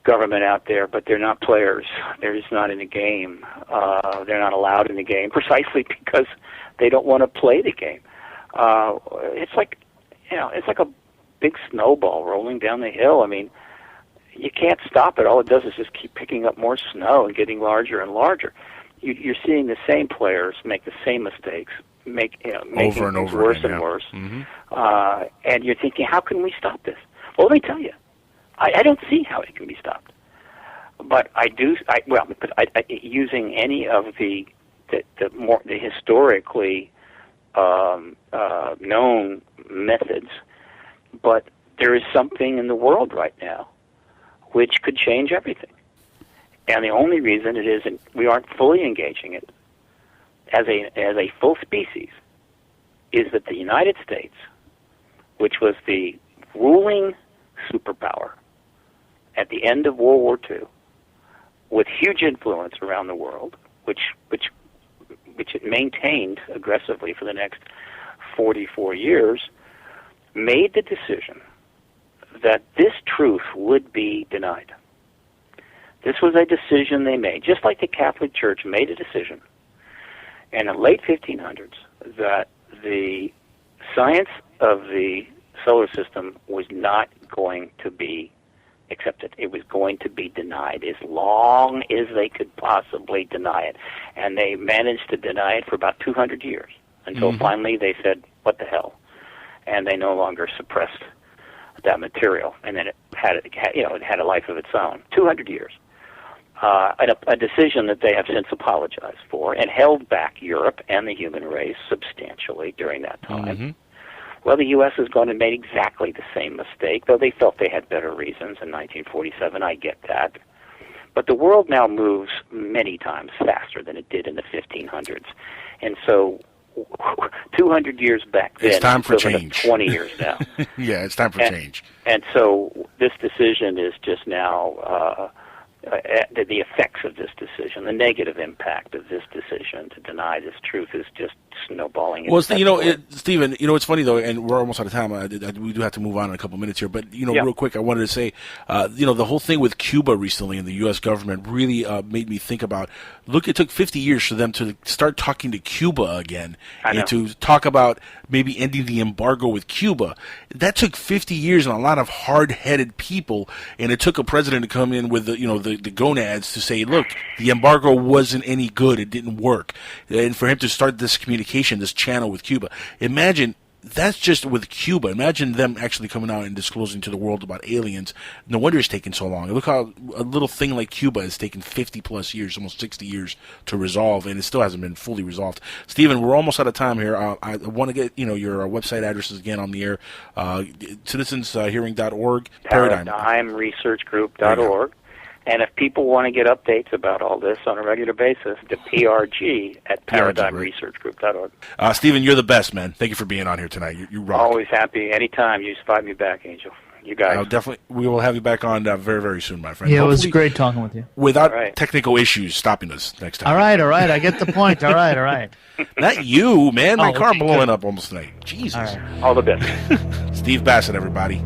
government out there, but they're not players. They're just not in the game. They're not allowed in the game precisely because they don't want to play the game. It's like a big snowball rolling down the hill. I mean, you can't stop it. All it does is just keep picking up more snow and getting larger and larger. You're seeing the same players make the same mistakes, making over and over worse again, and worse. Mm-hmm. And you're thinking, how can we stop this? Well, let me tell you, I don't see how it can be stopped. But using any of the historically known methods, but there is something in the world right now which could change everything. And the only reason it isn't, we aren't fully engaging it as a full species, is that the United States, which was the ruling superpower at the end of World War II, with huge influence around the world, which it maintained aggressively for the next 44 years, made the decision that this truth would be denied. This was a decision they made, just like the Catholic Church made a decision in the late 1500s that the science of the solar system was not going to be accepted. It was going to be denied as long as they could possibly deny it. And they managed to deny it for about 200 years until finally they said, what the hell? And they no longer suppressed that material. And then it had a life of its own. 200 years. A decision that they have since apologized for and held back Europe and the human race substantially during that time. Mm-hmm. Well, the U.S. is going to make exactly the same mistake, though they felt they had better reasons in 1947. I get that. But the world now moves many times faster than it did in the 1500s. And so 200 years back then, it's time for change. 20 years now. Yeah, it's time for change. And so this decision is just now the effects of this decision, the negative impact of this decision to deny this truth is just snowballing. Well, Stephen, it's funny though, and we're almost out of time. We do have to move on in a couple minutes here, but real quick, I wanted to say, the whole thing with Cuba recently and the U.S. government really made me think about. Look, it took 50 years for them to start talking to Cuba again and to talk about maybe ending the embargo with Cuba. That took 50 years and a lot of hard-headed people, and it took a president to come in with the gonads to say, look, the embargo wasn't any good, it didn't work, and for him to start this communication communication, this channel with Cuba. Imagine that's just with Cuba. Imagine them actually coming out and disclosing to the world about aliens. No wonder it's taking so long. Look how a little thing like Cuba has taken 50-plus years, almost 60 years to resolve, and it still hasn't been fully resolved. Stephen, we're almost out of time here. I want to get your website addresses again on the air. Citizenshearing.org. ParadigmResearchGroup.org. And if people want to get updates about all this on a regular basis, the PRG at ParadigmResearchGroup.org. Stephen, you're the best, man. Thank you for being on here tonight. You rock. Always happy. Anytime. You just invite me back, Angel. You guys. Definitely. We will have you back on very, very soon, my friend. Yeah, it was great talking with you. Without technical issues stopping us next time. All right. I get the point. All right. Not you, man. My car blowing up almost tonight. Jesus. All the best. Steve Bassett, everybody.